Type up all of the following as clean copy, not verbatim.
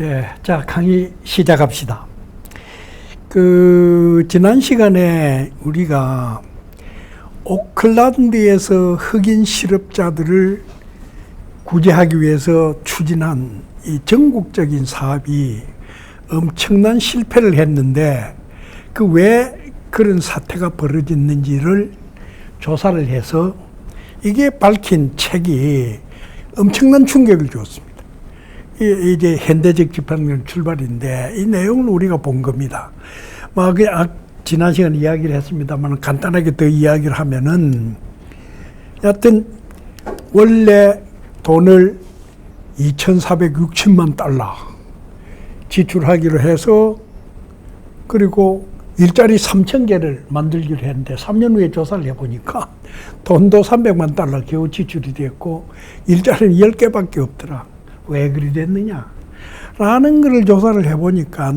예, 자, 강의 시작합시다. 지난 시간에 우리가 오클랜드에서 흑인 실업자들을 구제하기 위해서 추진한 이 전국적인 사업이 엄청난 실패를 했는데 왜 그런 사태가 벌어졌는지를 조사를 해서 이게 밝힌 책이 엄청난 충격을 줬습니다. 이제 현대적 지평론 출발인데 이 내용을 우리가 본 겁니다. 지난 시간에 이야기를 했습니다만 간단하게 더 이야기를 하면은 여하튼 원래 돈을 2,460만 달러 지출하기로 해서 그리고 일자리 3,000개를 만들기로 했는데 3년 후에 조사를 해보니까 돈도 300만 달러 겨우 지출이 됐고 일자리는 10개밖에 없더라. 왜 그리 됐느냐? 라는 것을 조사를 해보니까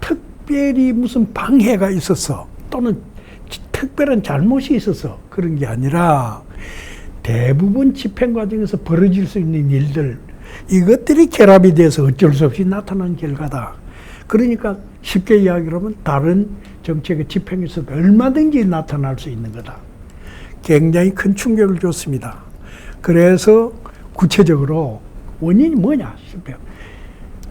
특별히 무슨 방해가 있어서 또는 특별한 잘못이 있어서 그런 게 아니라 대부분 집행 과정에서 벌어질 수 있는 일들, 이것들이 결합이 돼서 어쩔 수 없이 나타난 결과다. 그러니까 쉽게 이야기를 하면 다른 정책의 집행에서도 얼마든지 나타날 수 있는 거다. 굉장히 큰 충격을 줬습니다. 그래서 구체적으로 원인이 뭐냐 싶어요.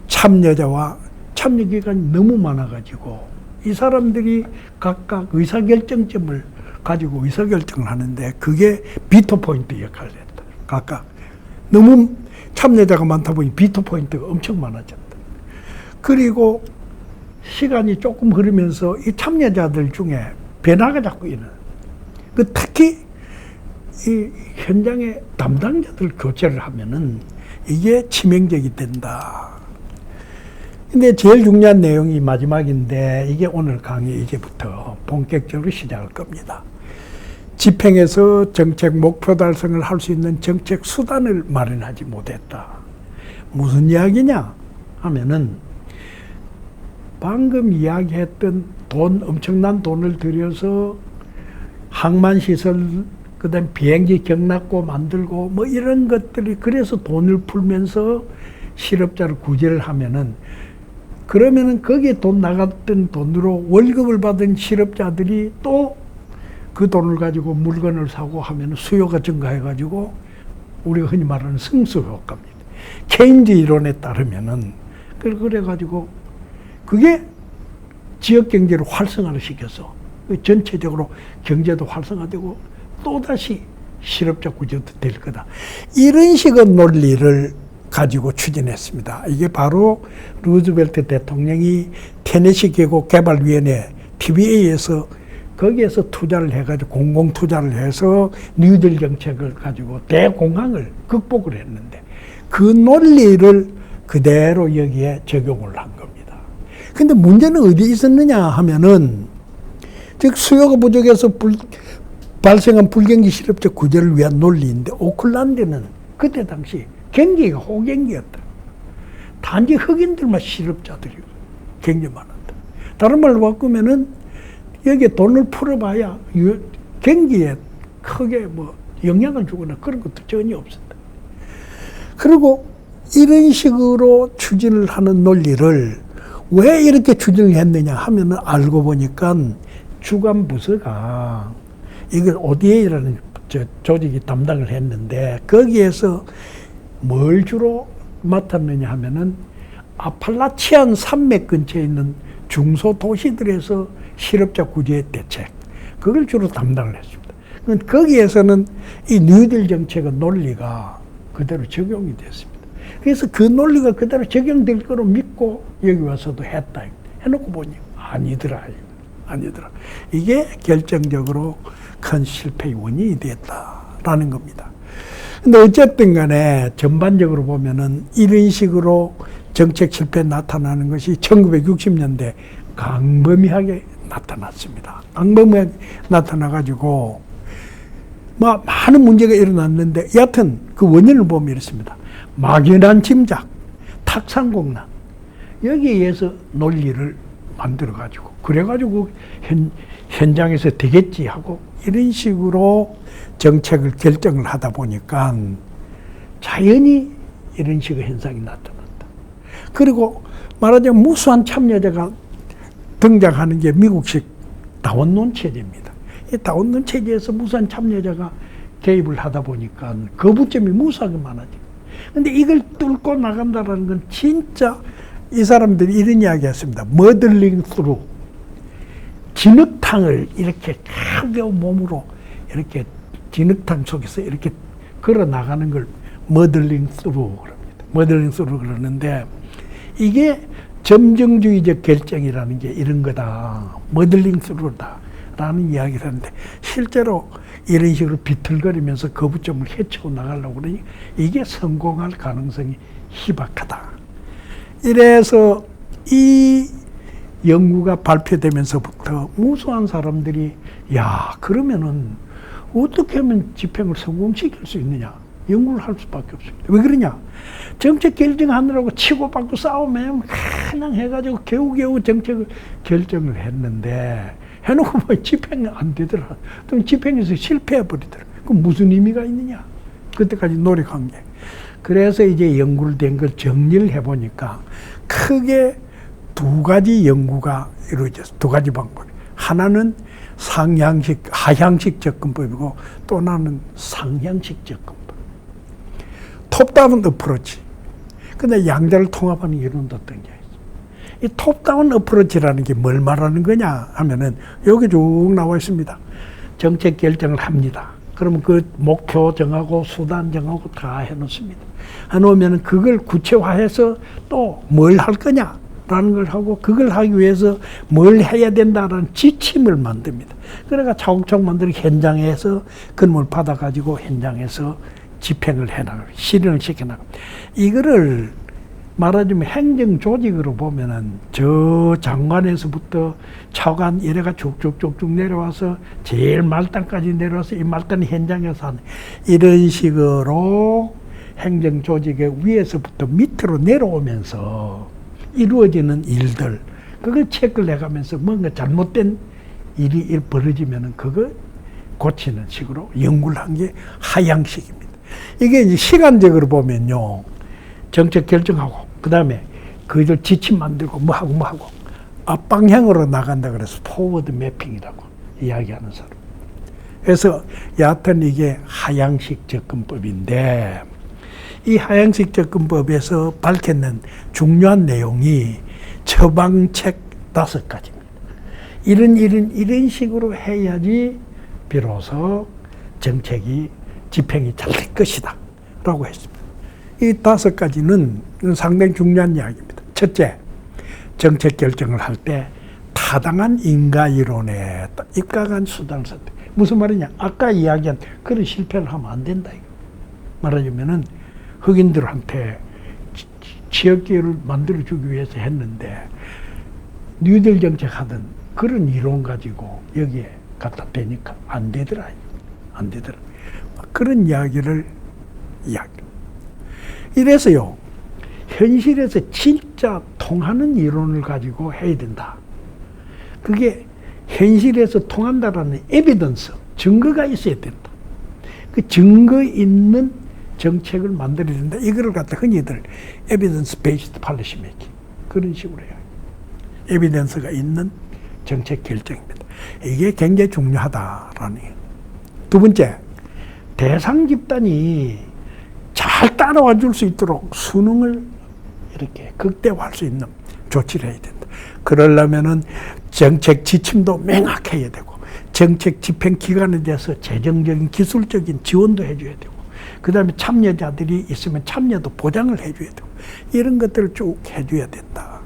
참여자와 참여기관이 너무 많아가지고 이 사람들이 각각 의사결정점을 가지고 의사결정을 하는데 그게 비토포인트 역할을 했다. 각각 너무 참여자가 많다 보니 비토포인트가 엄청 많아졌다. 그리고 시간이 조금 흐르면서 이 참여자들 중에 변화가 자꾸 일어나. 특히 이 현장의 담당자들 교체를 하면은 이게 치명적이 된다. 근데 제일 중요한 내용이 마지막인데 이게 오늘 강의 이제부터 본격적으로 시작할 겁니다. 집행에서 정책 목표 달성을 할 수 있는 정책 수단을 마련하지 못했다. 무슨 이야기냐 하면은 방금 이야기했던 엄청난 돈을 들여서 항만시설, 그 다음에 비행기 경납고 만들고 이런 것들이 그래서 돈을 풀면서 실업자를 구제를 하면은 그러면은 거기에 돈 나갔던 돈으로 월급을 받은 실업자들이 또 그 돈을 가지고 물건을 사고 하면 수요가 증가해가지고 우리가 흔히 말하는 승수 효과입니다. 케인즈 이론에 따르면은 그래가지고 그게 지역 경제를 활성화를 시켜서 전체적으로 경제도 활성화되고 또다시 실업자 구제도 될 거다. 이런 식의 논리를 가지고 추진했습니다. 이게 바로 루즈벨트 대통령이 테네시 계곡 개발위원회 TBA에서 거기에서 투자를 해가지고 공공투자를 해서 뉴딜 정책을 가지고 대공황을 극복을 했는데 그 논리를 그대로 여기에 적용을 한 겁니다. 근데 문제는 어디 있었느냐 하면은 즉 수요가 부족해서 발생한 불경기 실업자 구제를 위한 논리인데 오클랜드는 그때 당시 경기가 호경기였다. 단지 흑인들만 실업자들이 굉장히 많았다. 다른 말로 바꾸면은 여기에 돈을 풀어봐야 경기에 크게 영향을 주거나 그런 것도 전혀 없었다. 그리고 이런 식으로 추진을 하는 논리를 왜 이렇게 추진을 했느냐 하면은 알고 보니까 주간 부서가 이걸 ODA라는 조직이 담당을 했는데 거기에서 뭘 주로 맡았느냐 하면은 아팔라치안 산맥 근처에 있는 중소도시들에서 실업자 구제 대책, 그걸 주로 담당을 했습니다. 거기에서는 이 뉴딜 정책의 논리가 그대로 적용이 됐습니다. 그래서 그 논리가 그대로 적용될 거로 믿고 여기 와서도 했다. 해놓고 보니 아니더라. 이게 결정적으로 큰 실패의 원인이 됐다라는 겁니다. 근데 어쨌든 간에 전반적으로 보면은 이런 식으로 정책 실패 나타나는 것이 1960년대 광범위하게 나타났습니다. 광범위하게 나타나가지고 많은 문제가 일어났는데 여하튼 그 원인을 보면 이렇습니다. 막연한 짐작, 탁상공란 여기에 의해서 논리를 만들어가지고 그래가지고 현장에서 되겠지 하고 이런 식으로 정책을 결정을 하다 보니까 자연히 이런 식의 현상이 나타난다. 그리고 말하자면 무수한 참여자가 등장하는 게 미국식 다원론 체제입니다. 이 다원론 체제에서 무수한 참여자가 개입을 하다 보니까 거부점이 무수하게 많아져. 근데 이걸 뚫고 나간다는 건 진짜 이 사람들이 이런 이야기 했습니다. 머들링 스루. 진흙탕을 이렇게 가벼운 몸으로 이렇게 진흙탕 속에서 이렇게 걸어 나가는 걸 머들링 스루 그럽니다. 머들링 스루 그러는데 이게 점정주의적 결정이라는 게 이런 거다. 머들링 스루다. 라는 이야기를 하는데 실제로 이런 식으로 비틀거리면서 거부점을 헤치고 나가려고 그러니 이게 성공할 가능성이 희박하다. 이래서 이 연구가 발표되면서부터 무수한 사람들이 야 그러면은 어떻게 하면 집행을 성공시킬 수 있느냐 연구를 할 수밖에 없습니다. 왜 그러냐? 정책 결정하느라고 치고받고 싸우면 그냥 해가지고 겨우겨우 정책을 결정을 했는데 해놓고 뭐 집행이 안 되더라. 또 집행에서 실패해버리더라. 그럼 무슨 의미가 있느냐? 그때까지 노력한 게. 그래서 이제 연구를 된 걸 정리를 해보니까 크게 두 가지 연구가 이루어졌어요. 두 가지 방법. 하나는 상향식, 하향식 접근법이고 또 하나는 상향식 접근법. 톱다운 어프로치. 근데 양자를 통합하는 이론도 등장했어요. 이 톱다운 어프로치라는 게 뭘 말하는 거냐 하면은 여기 쭉 나와 있습니다. 정책 결정을 합니다. 그러면 그 목표 정하고 수단 정하고 다 해놓습니다. 해놓으면 그걸 구체화해서 또 뭘 할 거냐라는 걸 하고 그걸 하기 위해서 뭘 해야 된다라는 지침을 만듭니다. 그러니까 차곡차곡 만들어 현장에서 근무를 받아가지고 현장에서 집행을 해나가고 실현을 시켜나가고 이거를 말하자면 행정 조직으로 보면은 저 장관에서부터 차관 이래가 쭉쭉쭉쭉 내려와서 제일 말단까지 내려와서 이 말단 현장에서 하는 이런 식으로 행정 조직의 위에서부터 밑으로 내려오면서 이루어지는 일들 그걸 체크를 해가면서 뭔가 잘못된 일이 벌어지면은 그거 고치는 식으로 연구를 한 게 하향식입니다. 이게 이제 시간적으로 보면요. 정책 결정하고 그 다음에 그들 지침 만들고 뭐하고 앞방향으로 나간다 그래서 포워드 매핑이라고 이야기하는 사람. 그래서 여하튼 이게 하향식 접근법인데 이 하향식 접근법에서 밝혀낸 중요한 내용이 처방책 5가지입니다. 이런 식으로 해야지 비로소 정책이 집행이 잘 될 것이다 라고 했습니다. 이 5가지는 상당히 중요한 이야기입니다. 첫째, 정책 결정을 할 때 타당한 인가 이론에 입각한 수단을 선택. 무슨 말이냐? 아까 이야기한 그런 실패를 하면 안 된다. 말하자면은 흑인들한테 취업기회를 만들어주기 위해서 했는데 뉴딜 정책 하던 그런 이론 가지고 여기에 갖다 대니까 안 되더라. 안 되더라. 그런 이야기를 이래서요, 현실에서 진짜 통하는 이론을 가지고 해야 된다. 그게 현실에서 통한다라는 에비던스, 증거가 있어야 된다. 그 증거 있는 정책을 만들어야 된다. 이거를 갖다 흔히들 에비던스 베이스드 팔리시 메이킹 그런 식으로 해요. 에비던스가 있는 정책 결정입니다. 이게 굉장히 중요하다라는 거예요. 두 번째, 대상 집단이 잘 따라와 줄 수 있도록 수능을 이렇게 극대화할 수 있는 조치를 해야 된다. 그러려면은 정책 지침도 명확해야 되고, 정책 집행 기관에 대해서 재정적인 기술적인 지원도 해줘야 되고, 그 다음에 참여자들이 있으면 참여도 보장을 해줘야 되고, 이런 것들을 쭉 해줘야 된다.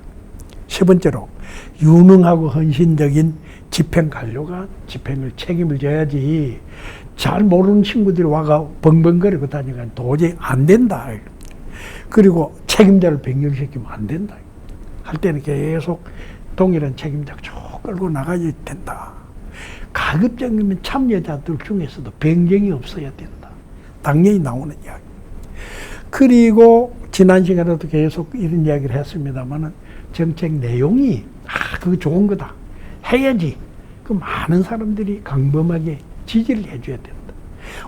세 번째로, 유능하고 헌신적인 집행 관료가 집행을 책임을 져야지, 잘 모르는 친구들이 와가 벙벙거리고 다니니까 도저히 안 된다. 그리고 책임자를 변경시키면 안 된다. 할 때는 계속 동일한 책임자가 쭉 끌고 나가야 된다. 가급적이면 참여자들 중에서도 변경이 없어야 된다. 당연히 나오는 이야기. 그리고 지난 시간에도 계속 이런 이야기를 했습니다만은 정책 내용이 그거 좋은 거다. 해야지. 그 많은 사람들이 강범하게 지지를 해줘야 된다.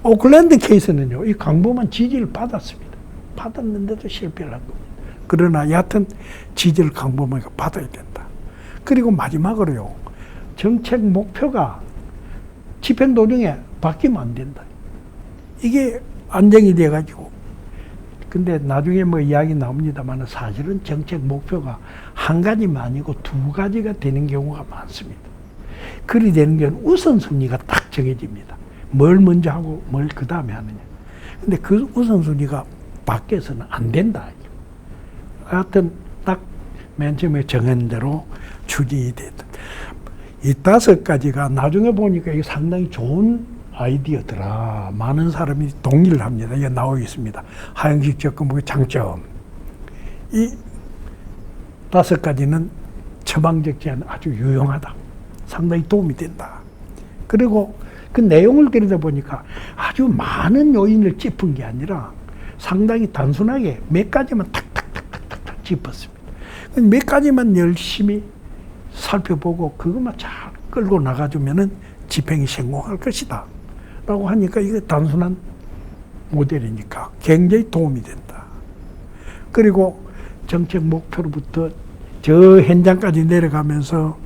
오클랜드 케이스는요, 이 강범한 지지를 받았습니다. 받았는데도 실패를 한 겁니다. 그러나 여하튼 지지를 강범하게 받아야 된다. 그리고 마지막으로요. 정책 목표가 집행 도중에 바뀌면 안 된다. 이게 안정이 돼가지고. 근데 나중에 뭐 이야기 나옵니다만 사실은 정책 목표가 한 가지만 아니고 두 가지가 되는 경우가 많습니다. 그리 되는 경우는 우선순위가 딱 정해집니다. 뭘 먼저 하고 뭘 그 다음에 하느냐. 근데 그 우선순위가 밖에서는 안 된다. 하여튼 딱 맨 처음에 정한 대로 추진이 됐다. 이 5가지가 나중에 보니까 이게 상당히 좋은 아이디어더라. 많은 사람이 동의를 합니다. 이게 나오고 있습니다. 하향식 접근법의 장점. 이 5가지는 처방적 제안 아주 유용하다. 상당히 도움이 된다. 그리고 그 내용을 들여다보니까 아주 많은 요인을 짚은 게 아니라 상당히 단순하게 몇 가지만 탁탁탁탁탁 짚었습니다. 몇 가지만 열심히 살펴보고 그것만 잘 끌고 나가주면은 집행이 성공할 것이다. 라고 하니까 이게 단순한 모델이니까 굉장히 도움이 된다. 그리고 정책 목표로부터 저 현장까지 내려가면서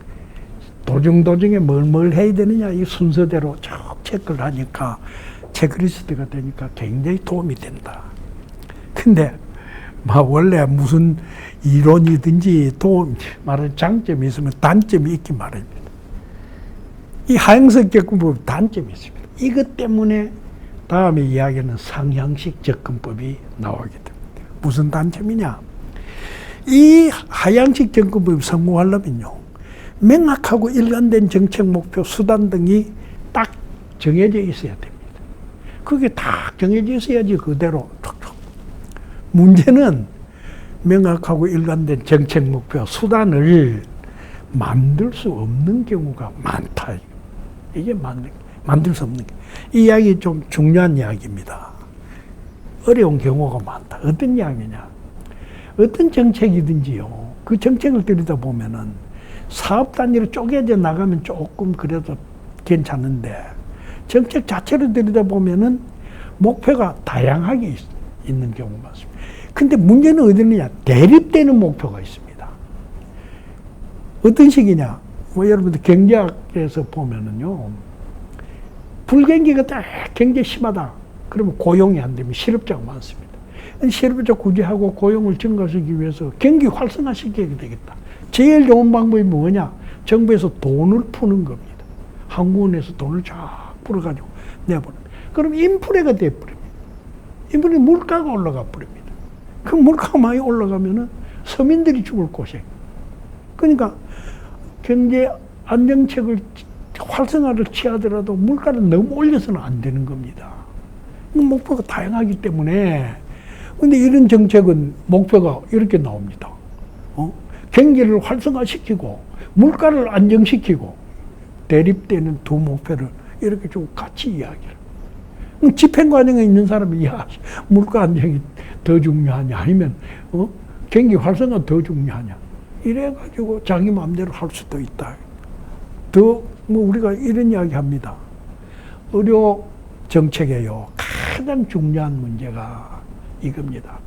도중에 뭘 해야 되느냐 이 순서대로 쭉 체크를 하니까 체크리스트가 되니까 굉장히 도움이 된다. 근데 원래 무슨 이론이든지 말하는 장점이 있으면 단점이 있기 마련입니다. 이 하향식 접근법 단점이 있습니다. 이것 때문에 다음에 이야기하는 상향식 접근법이 나오게 됩니다. 무슨 단점이냐? 이 하향식 접근법이 성공하려면요. 명확하고 일관된 정책 목표, 수단 등이 딱 정해져 있어야 됩니다. 그게 딱 정해져 있어야지 그대로 툭툭. 문제는 명확하고 일관된 정책 목표, 수단을 만들 수 없는 경우가 많다. 이게 만들 수 없는 게. 이 이야기 좀 중요한 이야기입니다. 어려운 경우가 많다. 어떤 이야기냐? 어떤 정책이든지요. 그 정책을 들여다보면은 사업 단위로 쪼개져 나가면 조금 그래도 괜찮은데 정책 자체를 들여다보면은 목표가 다양하게 있는 경우가 많습니다. 근데 문제는 어디 있느냐? 대립되는 목표가 있습니다. 어떤 식이냐? 여러분들 경제학에서 보면은요, 불경기가 딱 경제 심하다. 그러면 고용이 안 되면 실업자가 많습니다. 실업자 구제하고 고용을 증가시키기 위해서 경기 활성화시켜야 되겠다. 제일 좋은 방법이 뭐냐? 정부에서 돈을 푸는 겁니다. 한국은행에서 돈을 쫙 풀어가지고 내보는. 그럼 인플레가 돼버립니다. 인플레 물가가 올라가 버립니다. 그 물가가 많이 올라가면은 서민들이 죽을 곳이에요. 그러니까 경제 안정책을 활성화를 취하더라도 물가를 너무 올려서는 안 되는 겁니다. 목표가 다양하기 때문에. 근데 이런 정책은 목표가 이렇게 나옵니다. 경기를 활성화시키고 물가를 안정시키고 대립되는 두 목표를 이렇게 좀 같이 이야기를. 집행 과정에 있는 사람이 야, 물가 안정이 더 중요하냐 아니면 경기 활성화 더 중요하냐 이래가지고 자기 마음대로 할 수도 있다. 우리가 이런 이야기 합니다. 의료 정책에요. 가장 중요한 문제가 이겁니다.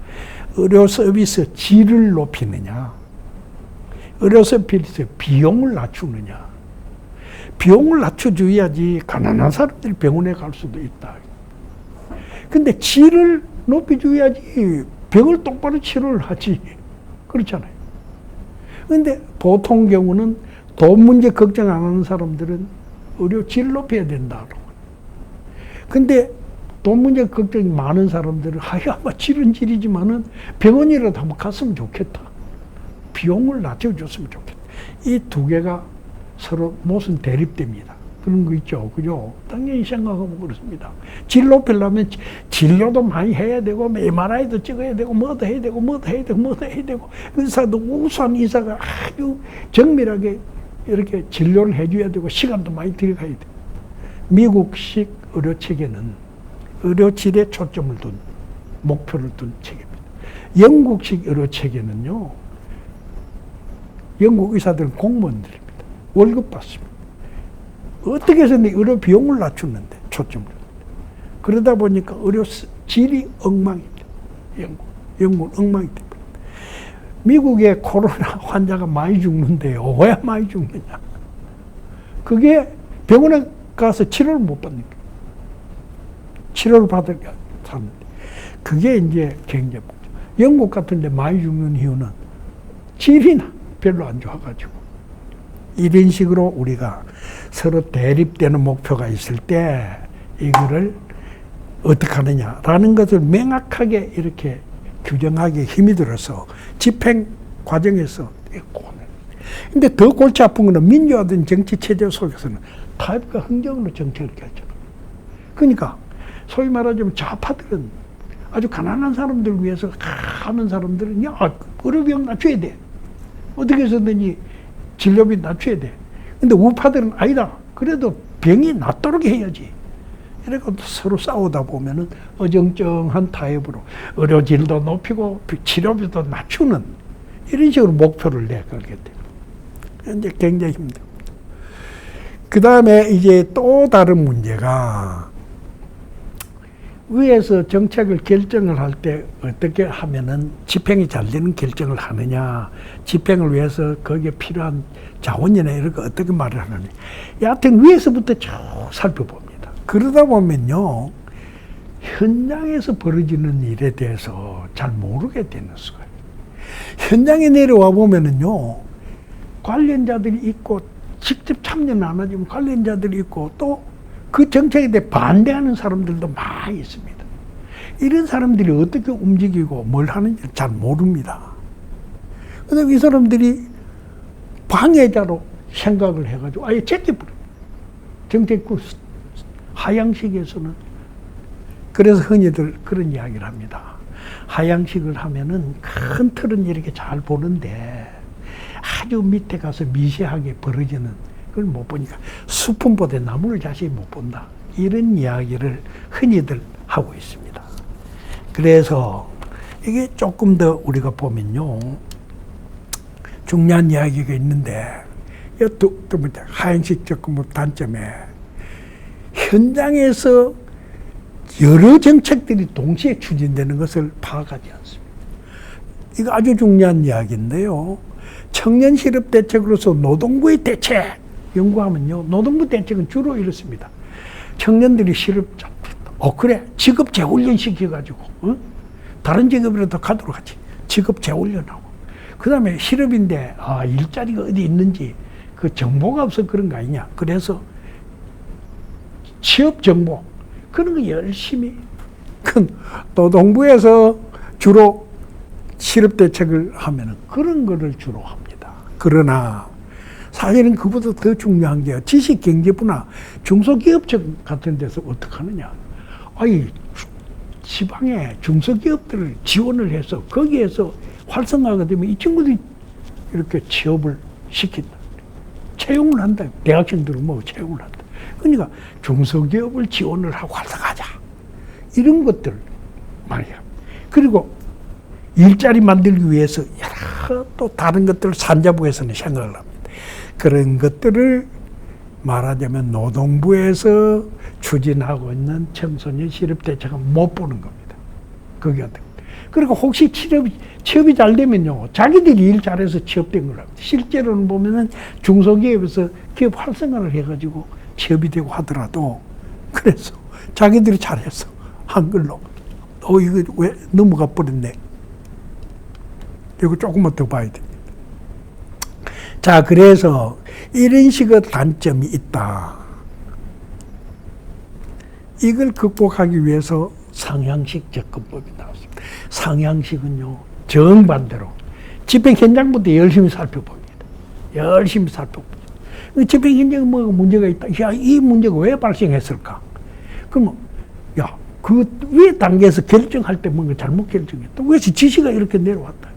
의료 서비스 질을 높이느냐, 의료 서비스 비용을 낮추느냐. 비용을 낮춰줘야지 가난한 사람들이 병원에 갈 수도 있다. 근데 질을 높여줘야지 병을 똑바로 치료를 하지. 그렇잖아요. 근데 보통 경우는 돈 문제 걱정 안 하는 사람들은 의료 질 높여야 된다. 근데 돈 문제 걱정이 많은 사람들은 아마 질은 질이지만은 병원이라도 한번 갔으면 좋겠다. 비용을 낮춰줬으면 좋겠다. 이 두 개가 서로 무슨 대립됩니다. 그런 거 있죠. 그죠? 당연히 생각하면 그렇습니다. 질 높이려면 진료도 많이 해야 되고, MRI도 찍어야 되고, 뭐도 해야 되고, 뭐도 해야 되고, 뭐도 해야 되고, 의사도 우수한 의사가 아주 정밀하게 이렇게 진료를 해줘야 되고, 시간도 많이 들어가야 돼요. 미국식 의료체계는 의료질에 초점을 둔, 목표를 둔 체계입니다. 영국식 의료체계는요, 영국 의사들은 공무원들입니다. 월급 받습니다. 어떻게 해서 의료 비용을 낮추는데 초점을. 그러다 보니까 의료 질이 엉망입니다. 영국은 엉망이 됩니다. 미국의 코로나 환자가 많이 죽는데요. 왜 많이 죽느냐? 그게 병원에 가서 치료를 못 받으니까. 치료를 받으니까 사는데. 그게 이제 굉장히 문제. 영국 같은 데 많이 죽는 이유는 질이 별로 안 좋아가지고. 이런 식으로 우리가 서로 대립되는 목표가 있을 때 이거를 어떻게 하느냐라는 것을 명확하게 이렇게 규정하기에 힘이 들어서 집행 과정에서 근데 더 골치 아픈 거는 민주화된 정치 체제 속에서는 타협과 흥정으로 정책을 결정. 그러니까 소위 말하자면 좌파들은 아주 가난한 사람들 위해서 하는 사람들은 야 의료비용 낮춰야 돼. 어떻게 해서든지 진료비 낮춰야 돼. 근데 우파들은 아니다. 그래도 병이 낫도록 해야지. 이래서 서로 싸우다 보면은 어정쩡한 타협으로 의료질도 높이고 치료비도 낮추는 이런 식으로 목표를 내가게 돼요. 이제 굉장히 힘들어요. 그 다음에 이제 또 다른 문제가 위에서 정책을 결정을 할 때 어떻게 하면은 집행이 잘 되는 결정을 하느냐, 집행을 위해서 거기에 필요한 자원이나 이런 거 어떻게 말을 하느냐. 여하튼 위에서부터 쭉 살펴봅니다. 그러다 보면요, 현장에서 벌어지는 일에 대해서 잘 모르게 되는 수가 있어요. 현장에 내려와 보면은요, 관련자들이 있고, 직접 참여는 안 하지만 관련자들이 있고, 또 그 정책에 대해 반대하는 사람들도 많이 있습니다. 이런 사람들이 어떻게 움직이고 뭘 하는지 잘 모릅니다. 그런데 이 사람들이 방해자로 생각을 해가지고 아예 제껴버려요. 정책구 하향식에서는. 그래서 흔히들 그런 이야기를 합니다. 하향식을 하면은 큰 틀은 이렇게 잘 보는데 아주 밑에 가서 미세하게 벌어지는 그걸 못 보니까 수품보다 나무를 자세히 못 본다. 이런 이야기를 흔히들 하고 있습니다. 그래서 이게 조금 더 우리가 보면요, 중요한 이야기가 있는데, 또 하향식 접근법 단점에 현장에서 여러 정책들이 동시에 추진되는 것을 파악하지 않습니다. 이거 아주 중요한 이야기인데요. 청년 실업 대책으로서 노동부의 대책 연구하면요, 노동부 대책은 주로 이렇습니다. 청년들이 실업, 그래, 직업 재훈련 시켜가지고, 다른 직업이라도 가도록 하지. 직업 재훈련하고. 그 다음에 실업인데, 일자리가 어디 있는지 그 정보가 없어 그런 거 아니냐. 그래서 취업 정보, 그런 거 열심히. 노동부에서 주로 실업 대책을 하면은 그런 거를 주로 합니다. 그러나, 사실은 그보다 더 중요한 게 지식경제부나 중소기업청 같은 데서 어떻게 하느냐. 아니, 지방에 중소기업들을 지원을 해서 거기에서 활성화가 되면 이 친구들이 이렇게 취업을 시킨다. 채용을 한다. 대학생들은 뭐 채용을 한다. 그러니까 중소기업을 지원을 하고 활성화하자. 이런 것들 말이야. 그리고 일자리 만들기 위해서 여러 또 다른 것들을 산자부에서는 생각을 합니다. 그런 것들을 말하자면 노동부에서 추진하고 있는 청소년 실업 대책은 못 보는 겁니다. 그게 어떻게. 그리고 혹시 취업이 잘 되면요, 자기들이 일 잘해서 취업된 걸 합니다. 실제로는 보면은 중소기업에서 기업 활성화를 해가지고 취업이 되고 하더라도, 그래서 자기들이 잘해서 한글로, 이거 왜 넘어가 버렸네. 이거 조금만 더 봐야 돼. 자, 그래서 이런 식의 단점이 있다. 이걸 극복하기 위해서 상향식 접근법이 나왔습니다. 상향식은요, 정반대로 집행 현장부터 열심히 살펴봅니다. 열심히 살펴봅니다. 집행 현장에 뭐가 문제가 있다. 야, 이 문제가 왜 발생했을까? 그러면, 야, 그 위에 단계에서 결정할 때 뭔가 잘못 결정했다. 왜 지시가 이렇게 내려왔다.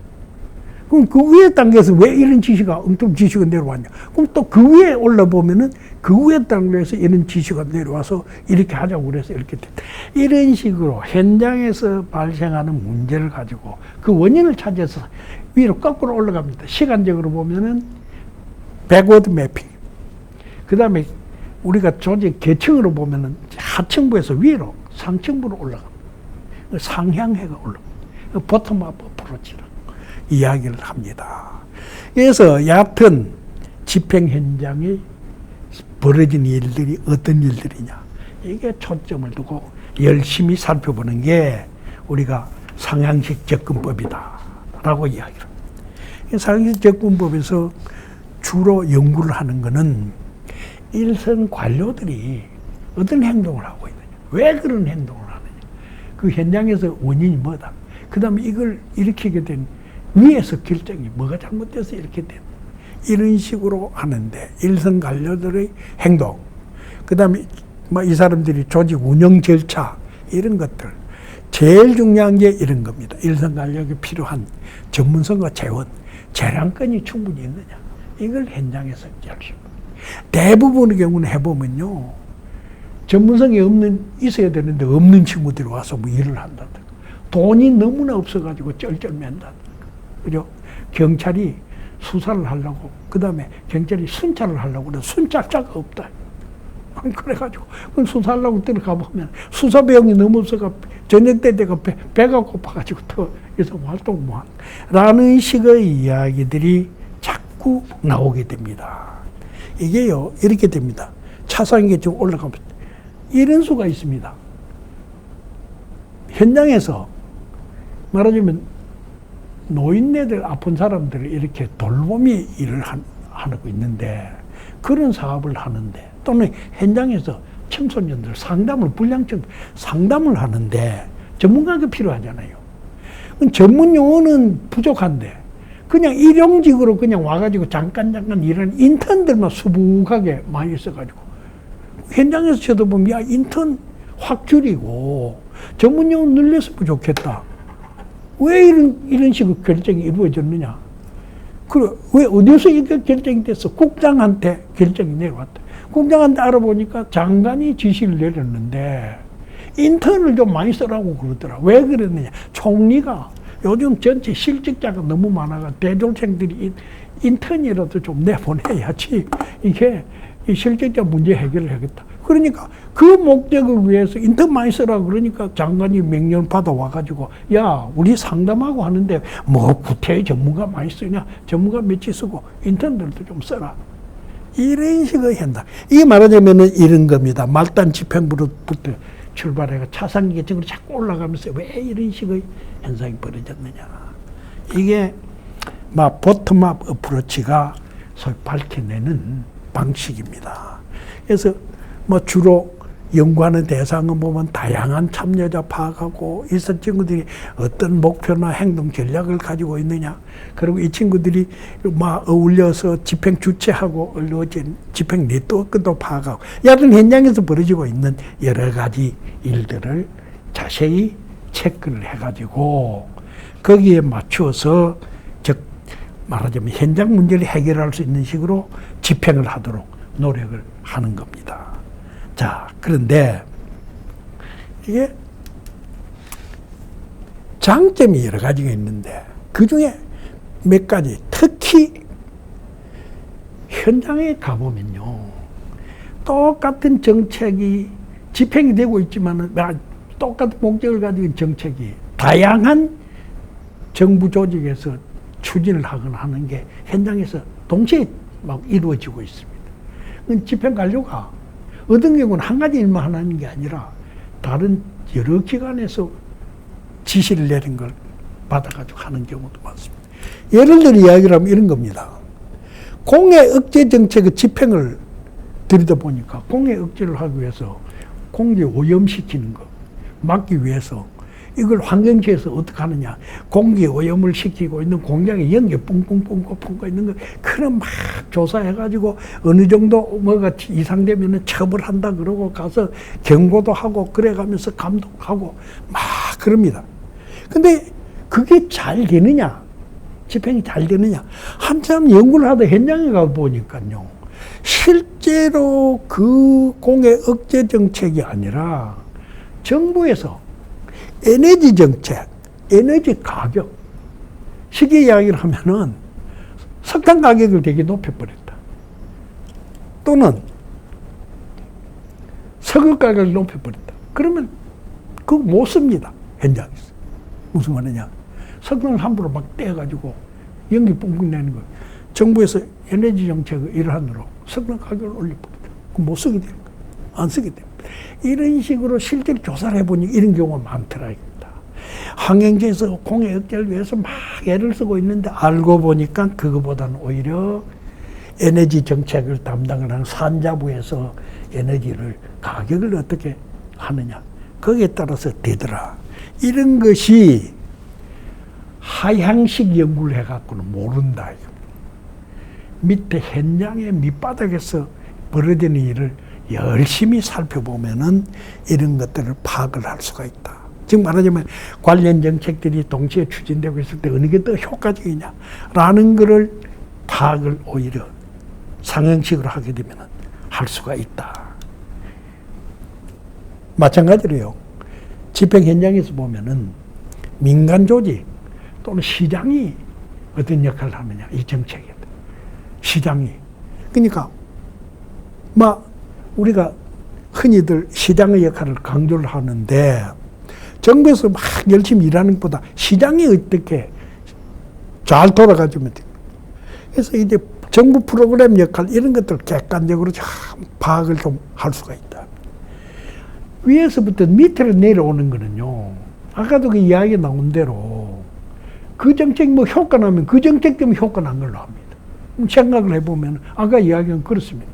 그럼 그 위에 단계에서 왜 이런 지시가, 엉뚱 지시가 내려왔냐? 그럼 또 그 위에 올라보면은 그 위에 단계에서 이런 지시가 내려와서 이렇게 하자고 그래서 이렇게 됐다. 이런 식으로 현장에서 발생하는 문제를 가지고 그 원인을 찾아서 위로 거꾸로 올라갑니다. 시간적으로 보면은 백워드 매핑. 그 다음에 우리가 조직 계층으로 보면은 하층부에서 위로, 상층부로 올라갑니다. 상향해가 올라갑니다. 보텀업 어프로치라. 이야기를 합니다. 그래서 얕은 집행 현장에 벌어진 일들이 어떤 일들이냐, 이게 초점을 두고 열심히 살펴보는 게 우리가 상향식 접근법이다 라고 이야기를 합니다. 상향식 접근법에서 주로 연구를 하는 것은 일선 관료들이 어떤 행동을 하고 있느냐, 왜 그런 행동을 하느냐, 그 현장에서 원인이 뭐다, 그 다음에 이걸 일으키게 된 위에서 결정이 뭐가 잘못돼서 이렇게 된, 이런 식으로 하는데 일선 관료들의 행동, 그 다음에 뭐 이 사람들이 조직 운영 절차, 이런 것들, 제일 중요한 게 이런 겁니다. 일선 관료에게 필요한 전문성과 재원, 재량권이 충분히 있느냐, 이걸 현장에서 열심히. 대부분의 경우는 해보면요, 전문성이 있어야 되는데 없는 친구들이 와서 뭐 일을 한다든가, 돈이 너무나 없어가지고 쩔쩔맨다든가, 그죠? 경찰이 수사를 하려고, 그 다음에 경찰이 순찰을 하려고 그래, 순찰자가 없다. 그래가지고, 그럼 수사하려고 들어가 보면 수사 비용이 너무 없어가 저녁 때 내가 배가 고파가지고 더 이상 활동 못 하는, 라는 식의 이야기들이 자꾸 나오게 됩니다. 이게요, 이렇게 됩니다. 차상위에 좀 올라가면 이런 수가 있습니다. 현장에서 말하자면 노인네들, 아픈 사람들을 이렇게 돌보미 일을 하고 있는데, 그런 사업을 하는데, 또는 현장에서 청소년들 상담을, 불량청 상담을 하는데 전문가가 필요하잖아요. 전문 용어는 부족한데 그냥 일용직으로 그냥 와가지고 잠깐 일하는 인턴들만 수북하게 많이 있어가지고, 현장에서 쳐다보면 야, 인턴 확 줄이고 전문 용어 늘렸으면 좋겠다. 왜 이런 식으로 결정이 이루어졌느냐? 왜 어디서 이게 결정이 됐어? 국장한테 결정이 내려왔다. 국장한테 알아보니까 장관이 지시를 내렸는데 인턴을 좀 많이 쓰라고 그러더라. 왜 그랬느냐? 총리가 요즘 전체 실직자가 너무 많아가 대졸생들이 인턴이라도 좀 내보내야지 이게 이 실직자 문제 해결을 하겠다. 그러니까 그 목적을 위해서 인턴 많이 쓰라고 그러니까 장관이 명령 받아와가지고, 야, 우리 상담하고 하는데 뭐 구태의 전문가 많이 쓰냐? 전문가 몇이 쓰고 인턴들도 좀 써라. 이런 식의 현상. 이게 말하자면은 이런 겁니다. 말단 집행부로부터 출발해가 차상 계층으로 자꾸 올라가면서 왜 이런 식의 현상이 벌어졌느냐. 이게 막 보텀업 어프로치가 소위 밝혀내는 방식입니다. 그래서 뭐 주로 연구하는 대상은 보면 다양한 참여자 파악하고 일선 친구들이 어떤 목표나 행동 전략을 가지고 있느냐, 그리고 이 친구들이 막 어울려서 집행 주체하고 이루어진 집행 네트워크도 파악하고, 여튼 현장에서 벌어지고 있는 여러 가지 일들을 자세히 체크를 해가지고 거기에 맞추어서, 즉 말하자면 현장 문제를 해결할 수 있는 식으로 집행을 하도록 노력을 하는 겁니다. 자, 그런데 이게 장점이 여러 가지가 있는데 그 중에 몇 가지, 특히 현장에 가보면요, 똑같은 정책이 집행이 되고 있지만 똑같은 목적을 가지고 정책이 다양한 정부 조직에서 추진을 하거나 하는 게 현장에서 동시에 막 이루어지고 있습니다. 집행 관료가 어떤 경우는 한 가지 일만 하는 게 아니라 다른 여러 기관에서 지시를 내린 걸 받아가지고 하는 경우도 많습니다. 예를 들어 이야기를 하면 이런 겁니다. 공해 억제 정책의 집행을 들여다보니까 공해 억제를 하기 위해서 공기 오염시키는 거 막기 위해서 이걸 환경시에서 어떻게 하느냐. 공기 오염을 시키고 있는 공장에 연기 뿡뿡뿡 거 있는 거, 그럼 막 조사해가지고 어느 정도 뭐가 이상되면은 처벌한다 그러고 가서 경고도 하고 그래가면서 감독하고 막 그럽니다. 근데 그게 잘 되느냐? 집행이 잘 되느냐? 한참 연구를 하다 현장에 가 보니까요, 실제로 그 공해 억제 정책이 아니라 정부에서 에너지 정책, 에너지 가격, 쉽게 이야기를 하면은 석탄 가격을 되게 높여버렸다. 또는 석유 가격을 높여버렸다. 그러면 그거 못 씁니다. 현장에서. 무슨 말이냐. 석탄을 함부로 막 떼가지고 연기 뿜뿜 내는 거예요. 정부에서 에너지 정책의 일환으로 석탄 가격을 올려버립니다. 못 쓰게 되는 거예요. 안 쓰게 됩니다. 이런 식으로 실제로 조사를 해보니 이런 경우가 많더라입니다. 환경부에서 공해 억제를 위해서 막 애를 쓰고 있는데 알고 보니까 그거보다는 오히려 에너지 정책을 담당을 하는 산자부에서 에너지를 가격을 어떻게 하느냐 거기에 따라서 되더라. 이런 것이 하향식 연구를 해갖고는 모른다. 밑에 현장의 밑바닥에서 벌어지는 일을 열심히 살펴보면은 이런 것들을 파악을 할 수가 있다. 즉 말하자면 관련 정책들이 동시에 추진되고 있을 때 어느 게 더 효과적이냐라는 것을 파악을 오히려 상향식으로 하게 되면 할 수가 있다. 마찬가지로요. 집행 현장에서 보면은 민간 조직 또는 시장이 어떤 역할을 하느냐 이 정책에 시장이 그러니까 우리가 흔히들 시장의 역할을 강조를 하는데 정부에서 막 열심히 일하는 것보다 시장이 어떻게 잘 돌아가주면 돼요. 그래서 이제 정부 프로그램 역할 이런 것들을 객관적으로 참 파악을 좀 할 수가 있다. 위에서부터 밑으로 내려오는 거는요. 아까도 그 이야기 나온 대로 그 정책이 효과 나면 그 정책 때문에 효과 난 걸로 합니다. 생각을 해보면 아까 이야기는 그렇습니다.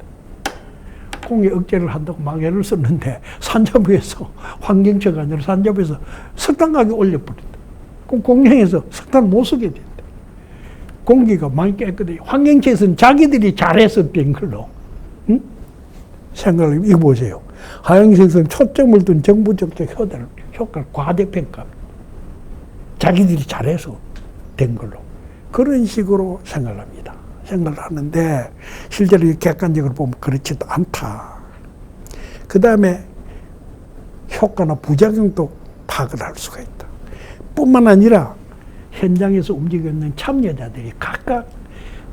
공해 억제를 한다고 막 애를 썼는데 산자부에서 환경처가 아니라 산자부에서 석탄 가격 올려버린다. 그럼 공장에서 석탄 못 쓰게 된다. 공기가 많이 깨끗해. 환경처에서는 자기들이 잘해서 된 걸로. 응? 생각을 이거 보세요. 하향식에서는 초점을 둔 정부 정책 효과를 과대평가. 자기들이 잘해서 된 걸로. 그런 식으로 생각을 합니다. 생각을 하는데 실제로 객관적으로 보면 그렇지도 않다. 그 다음에 효과나 부작용도 파악을 할 수가 있다. 뿐만 아니라 현장에서 움직이고 있는 참여자들이 각각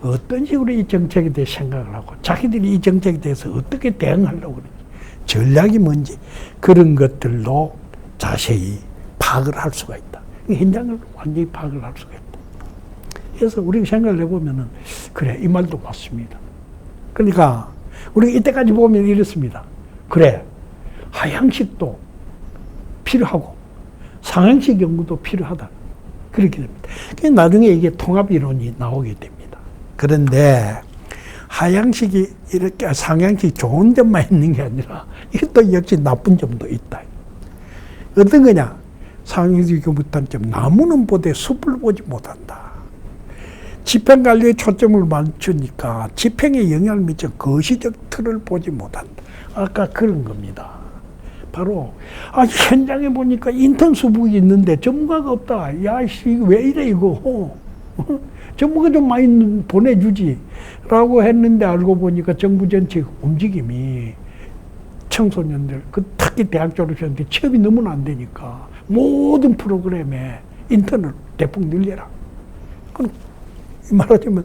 어떤 식으로 이 정책에 대해 생각을 하고 자기들이 이 정책에 대해서 어떻게 대응하려고 그러는지 전략이 뭔지 그런 것들도 자세히 파악을 할 수가 있다. 현장을 완전히 파악을 할 수가 있다. 그래서 우리가 생각을 해보면은, 그래, 이 말도 맞습니다. 그러니까, 우리가 이때까지 보면 이렇습니다. 그래, 하향식도 필요하고, 상향식 연구도 필요하다. 그렇게 됩니다. 나중에 이게 통합 이론이 나오게 됩니다. 그런데, 하향식이 이렇게 상향식이 좋은 점만 있는 게 아니라, 이것도 역시 나쁜 점도 있다. 어떤 거냐? 상향식의 못한 점, 나무는 보되 숲을 보지 못한다. 집행관리에 초점을 맞추니까 집행에 영향을 미쳐 거시적 틀을 보지 못한다. 아까 그런 겁니다. 바로 현장에 보니까 인턴 수북이 있는데 전문가가 없다. 야씨 왜 이래 이거. 전문가 좀 많이 보내주지 라고 했는데 알고 보니까 정부 전체 움직임이 청소년들 특히 대학 졸업생들 취업이 너무나 안 되니까 모든 프로그램에 인턴을 대폭 늘려라. 그럼 말하자면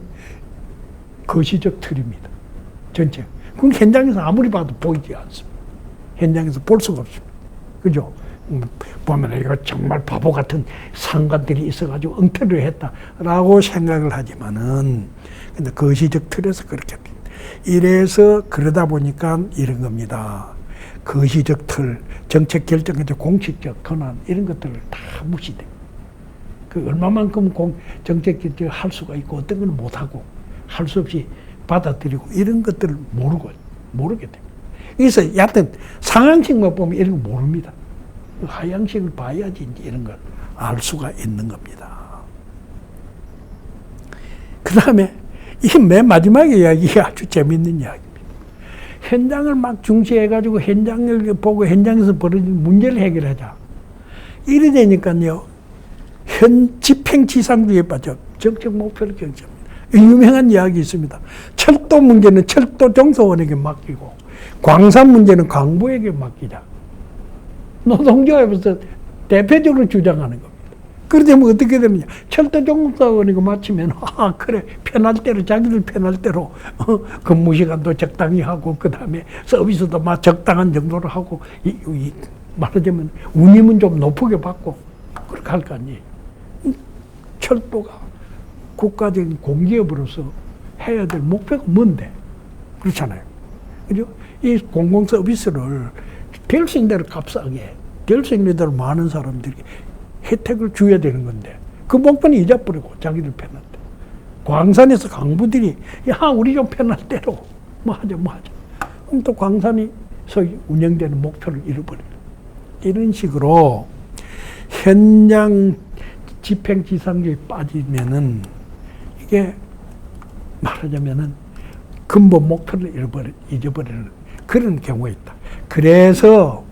거시적 틀입니다. 전체. 그건 현장에서 아무리 봐도 보이지 않습니다. 현장에서 볼 수가 없습니다. 그죠? 보면 이거 정말 바보 같은 상관들이 있어가지고 엉터리를 했다라고 생각을 하지만은 근데 거시적 틀에서 그렇게 됩니다. 이래서 그러다 보니까 이런 겁니다. 거시적 틀, 정책 결정에서 공식적 권한 이런 것들을 다 무시됩니다. 그 얼마만큼 정책 결정을 할 수가 있고 어떤 건 못하고 할 수 없이 받아들이고 이런 것들을 모르게 됩니다. 그래서 여하튼 상향식만 보면 이런 거 모릅니다. 하향식을 봐야지 이제 이런 걸 알 수가 있는 겁니다. 그 다음에 이 맨 마지막 이야기가 아주 재밌는 이야기입니다. 현장을 막 중시해가지고 현장을 보고 현장에서 벌어진 문제를 해결하자. 이래 되니까요. 집행지상주의에 빠져 정책 목표를 결정합니다. 유명한 이야기 있습니다. 철도 문제는 철도 정소원에게 맡기고 광산 문제는 광부에게 맡기자. 노동조합에서 대표적으로 주장하는 겁니다. 그러면 어떻게 됩니까? 철도 정소원에게 맡기면 그래 편할 대로 자기들 편할 대로 근무 시간도 적당히 하고 그 다음에 서비스도 막 적당한 정도로 하고 말하자면 운임은 좀 높게 받고 그렇게 할 거 아니에요. 철도가 국가적인 공기업으로서 해야 될 목표가 뭔데? 그렇잖아요. 그죠? 이 공공 서비스를 될 수 있는 대로 값싸게, 될 수 있는 대로 많은 사람들에게 혜택을 줘야 되는 건데, 그 목표는 잊어버리고 자기들 편할 때. 광산에서 강부들이, 야, 우리 좀 편할 대로, 뭐 하자. 그럼 또 광산이 소위 운영되는 목표를 잃어버려요. 이런 식으로 현장 집행지상주의 빠지면은 이게 말하자면은 근본 목표를 잊어버리는 그런 경우가 있다. 그래서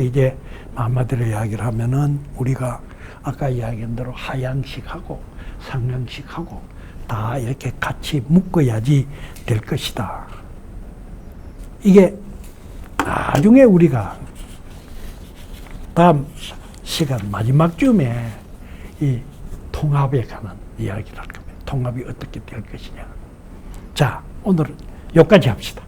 이제 한마디로 이야기를 하면은 우리가 아까 이야기한 대로 하향식하고 상향식하고 다 이렇게 같이 묶어야지 될 것이다. 이게 나중에 우리가 다음 시간 마지막 쯤에 이 통합에 관한 이야기를 할 겁니다. 통합이 어떻게 될 것이냐. 자, 오늘은 여기까지 합시다.